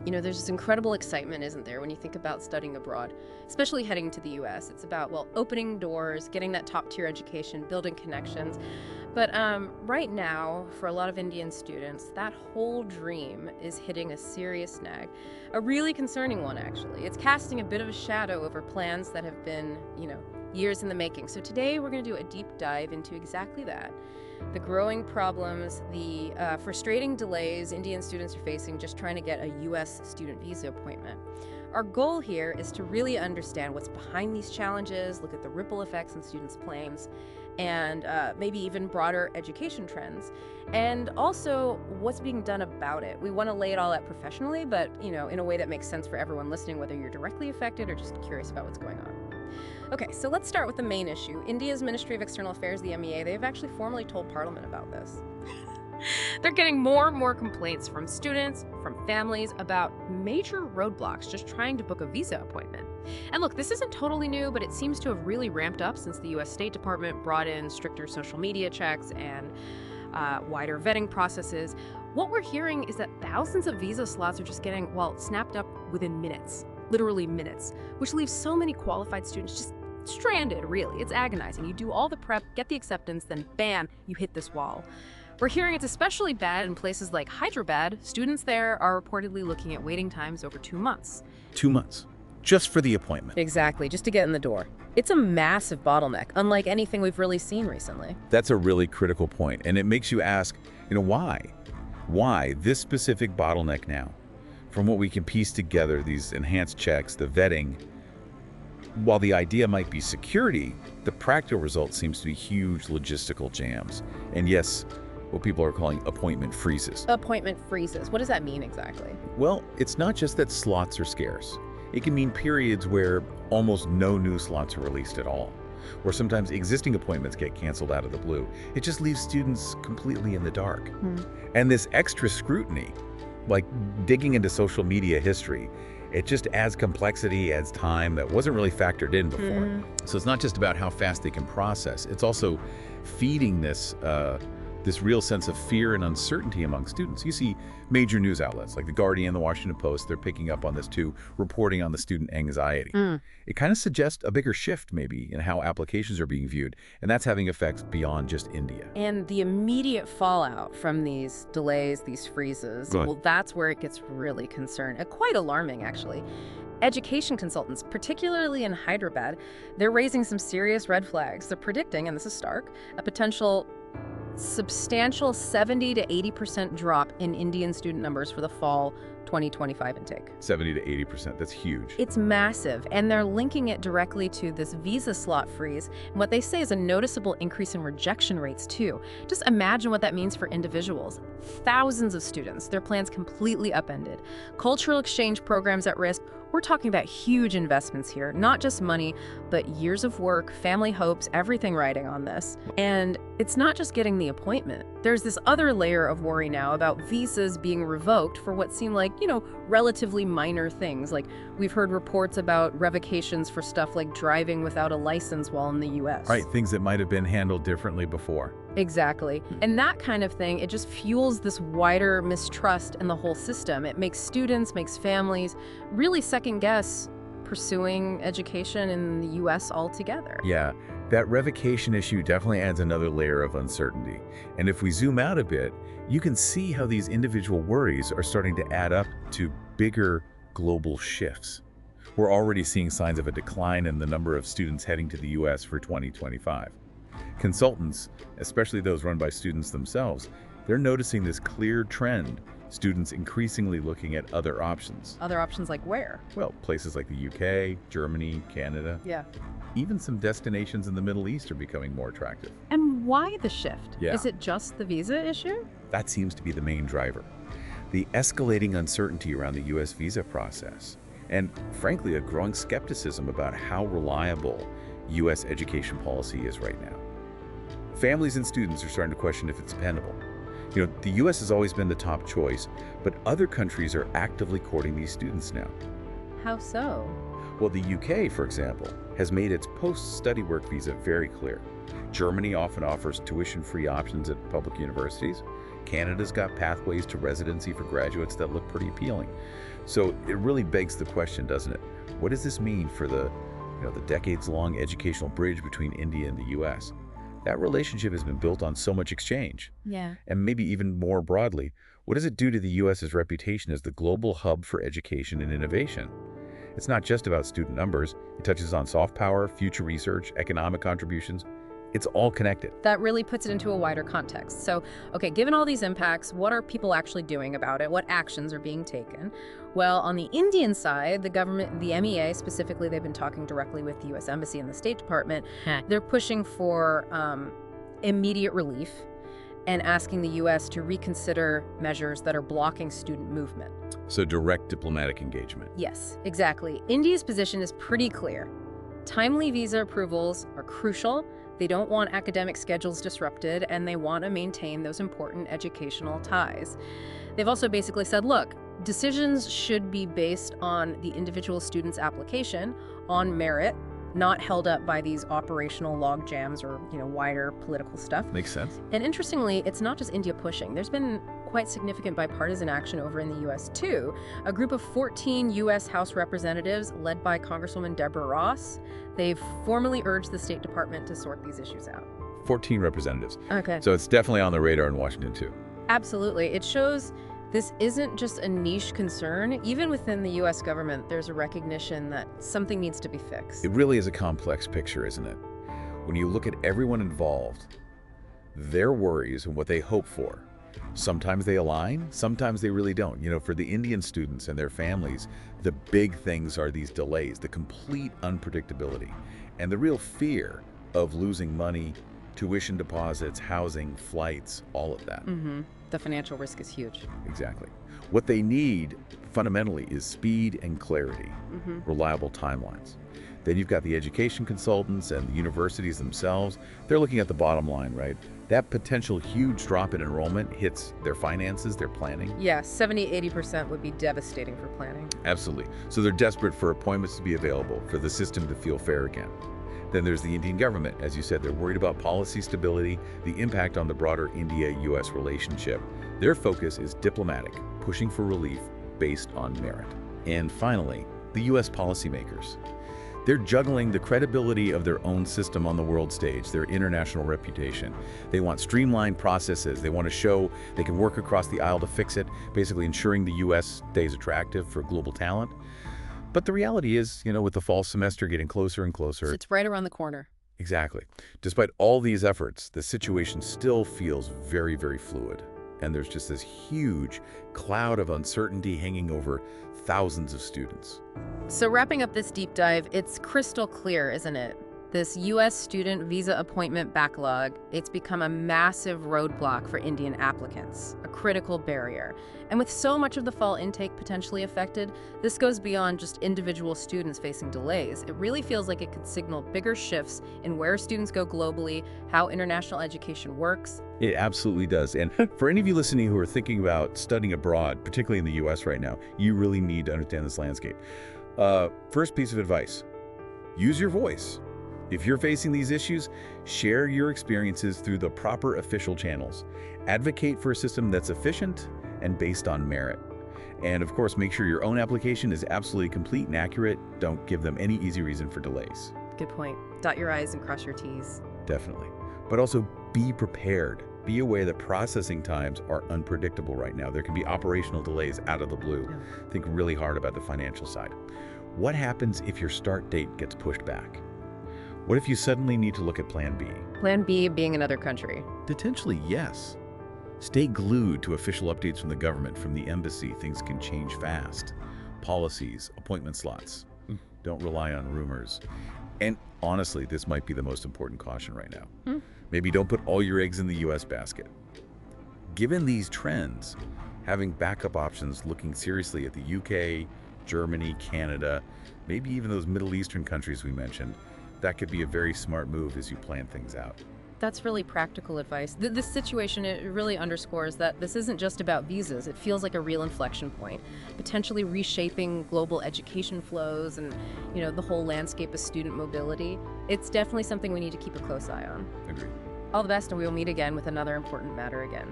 You know, there's this incredible excitement, isn't there, when you think about studying abroad, especially heading to the US. It's about, well, opening doors, getting that top-tier education, building connections. But right now, for a lot of Indian students, that whole dream is hitting a serious snag. A really concerning one, actually. It's casting a bit of a shadow over plans that have been, years in the making. So today, we're going to do a deep dive into exactly that. The growing problems, the frustrating delays Indian students are facing just trying to get a U.S. student visa appointment. Our goal here is to really understand what's behind these challenges, look at the ripple effects on students' plans, and maybe even broader education trends, and also what's being done about it. We want to lay it all out professionally, but in a way that makes sense for everyone listening, whether you're directly affected or just curious about what's going on. Okay, so let's start with the main issue. India's Ministry of External Affairs, the MEA, they've actually formally told Parliament about this. They're getting more and more complaints from students, from families, about major roadblocks just trying to book a visa appointment. And look, this isn't totally new, but it seems to have really ramped up since the U.S. State Department brought in stricter social media checks and wider vetting processes. What we're hearing is that thousands of visa slots are just getting, snapped up within minutes. Literally minutes, which leaves so many qualified students just stranded, really. It's agonizing. You do all the prep, get the acceptance, then bam, you hit this wall. We're hearing it's especially bad in places like Hyderabad. Students there are reportedly looking at waiting times over 2 months. 2 months, just for the appointment. Exactly, just to get in the door. It's a massive bottleneck, unlike anything we've really seen recently. That's a really critical point, and it makes you ask, why? Why this specific bottleneck now? From what we can piece together, these enhanced checks, the vetting, while the idea might be security, the practical result seems to be huge logistical jams. And yes, what people are calling appointment freezes. Appointment freezes. What does that mean exactly? Well, it's not just that slots are scarce. It can mean periods where almost no new slots are released at all, or sometimes existing appointments get canceled out of the blue. It just leaves students completely in the dark. And this extra scrutiny, like digging into social media history, it just adds complexity, adds time that wasn't really factored in before. So it's not just about how fast they can process, it's also feeding this real sense of fear and uncertainty among students. You see major news outlets like The Guardian, The Washington Post, they're picking up on this too, reporting on the student anxiety. It kind of suggests a bigger shift maybe in how applications are being viewed, and that's having effects beyond just India. And the immediate fallout from these delays, these freezes, well, that's where it gets really concerning, quite alarming actually. Education consultants, particularly in Hyderabad, they're raising some serious red flags. They're predicting, and this is stark, a potential substantial 70 to 80% drop in Indian student numbers for the fall 2025 intake. 70 to 80%, that's huge. It's massive, and they're linking it directly to this visa slot freeze. And what they say is a noticeable increase in rejection rates too. Just imagine what that means for individuals. Thousands of students, their plans completely upended. Cultural exchange programs at risk. We're talking about huge investments here, not just money, but years of work, family hopes, everything riding on this. And it's not just getting the appointment. There's this other layer of worry now about visas being revoked for what seem like, relatively minor things. Like we've heard reports about revocations for stuff like driving without a license while in the US. Right, things that might have been handled differently before. Exactly. And that kind of thing, it just fuels this wider mistrust in the whole system. It makes students, makes families really second guess pursuing education in the US altogether. Yeah, that revocation issue definitely adds another layer of uncertainty. And if we zoom out a bit, you can see how these individual worries are starting to add up to bigger global shifts. We're already seeing signs of a decline in the number of students heading to the US for 2025. Consultants, especially those run by students themselves, they're noticing this clear trend, students increasingly looking at other options. Other options like where? Well, places like the UK, Germany, Canada. Yeah. Even some destinations in the Middle East are becoming more attractive. And why the shift? Yeah. Is it just the visa issue? That seems to be the main driver. The escalating uncertainty around the US visa process, and frankly, a growing skepticism about how reliable US education policy is right now. Families and students are starting to question if it's dependable. The US has always been the top choice, but other countries are actively courting these students now. How so? Well, the UK, for example, has made its post-study work visa very clear. Germany often offers tuition-free options at public universities. Canada's got pathways to residency for graduates that look pretty appealing. So it really begs the question, doesn't it? What does this mean for the decades-long educational bridge between India and the U.S.? That relationship has been built on so much exchange. Yeah. And maybe even more broadly, what does it do to the U.S.'s reputation as the global hub for education and innovation? It's not just about student numbers. It touches on soft power, future research, economic contributions. It's all connected. That really puts it into a wider context. So, okay, given all these impacts, what are people actually doing about it? What actions are being taken? Well, on the Indian side, the government, the MEA specifically, they've been talking directly with the U.S. Embassy and the State Department. They're pushing for immediate relief and asking the U.S. to reconsider measures that are blocking student movement. So direct diplomatic engagement. Yes, exactly. India's position is pretty clear. Timely visa approvals are crucial. They don't want academic schedules disrupted, and they want to maintain those important educational ties. They've also basically said, look, decisions should be based on the individual student's application, on merit, not held up by these operational log jams or, wider political stuff. Makes sense. And interestingly, it's not just India pushing. There's been quite significant bipartisan action over in the U.S. too. A group of 14 U.S. House representatives, led by Congresswoman Deborah Ross, they've formally urged the State Department to sort these issues out. 14 representatives. Okay. So it's definitely on the radar in Washington, too. Absolutely. It shows this isn't just a niche concern. Even within the U.S. government, there's a recognition that something needs to be fixed. It really is a complex picture, isn't it? When you look at everyone involved, their worries and what they hope for, sometimes they align, sometimes they really don't. For the Indian students and their families, the big things are these delays, the complete unpredictability, and the real fear of losing money, tuition deposits, housing, flights, all of that. Mm-hmm. The financial risk is huge. Exactly. What they need, fundamentally, is speed and clarity, reliable timelines. Then you've got the education consultants and the universities themselves. They're looking at the bottom line, right? That potential huge drop in enrollment hits their finances, their planning. Yeah, 70–80% would be devastating for planning. Absolutely. So they're desperate for appointments to be available, for the system to feel fair again. Then there's the Indian government. As you said, they're worried about policy stability, the impact on the broader India-U.S. relationship. Their focus is diplomatic, pushing for relief based on merit. And finally, the U.S. policymakers. They're juggling the credibility of their own system on the world stage, their international reputation. They want streamlined processes. They want to show they can work across the aisle to fix it, basically ensuring the U.S. stays attractive for global talent. But the reality is, with the fall semester getting closer and closer. It's right around the corner. Exactly. Despite all these efforts, the situation still feels very, very fluid. And there's just this huge cloud of uncertainty hanging over thousands of students. So wrapping up this deep dive, it's crystal clear, isn't it? This U.S. student visa appointment backlog, it's become a massive roadblock for Indian applicants, a critical barrier. And with so much of the fall intake potentially affected, this goes beyond just individual students facing delays. It really feels like it could signal bigger shifts in where students go globally, how international education works. It absolutely does. And for any of you listening who are thinking about studying abroad, particularly in the U.S. right now, you really need to understand this landscape. First piece of advice, use your voice. If you're facing these issues, share your experiences through the proper official channels. Advocate for a system that's efficient and based on merit. And of course, make sure your own application is absolutely complete and accurate. Don't give them any easy reason for delays. Good point. Dot your I's and cross your T's. Definitely. But also be prepared. Be aware that processing times are unpredictable right now. There can be operational delays out of the blue. Yeah. Think really hard about the financial side. What happens if your start date gets pushed back? What if you suddenly need to look at Plan B? Plan B being another country. Potentially, yes. Stay glued to official updates from the government, from the embassy. Things can change fast. Policies, appointment slots. Don't rely on rumors. And honestly, this might be the most important caution right now. Maybe don't put all your eggs in the U.S. basket. Given these trends, having backup options, looking seriously at the UK, Germany, Canada, maybe even those Middle Eastern countries we mentioned, that could be a very smart move as you plan things out. That's really practical advice. This situation, it really underscores that this isn't just about visas. It feels like a real inflection point, potentially reshaping global education flows and, the whole landscape of student mobility. It's definitely something we need to keep a close eye on. Agreed. All the best, and we will meet again with another important matter again.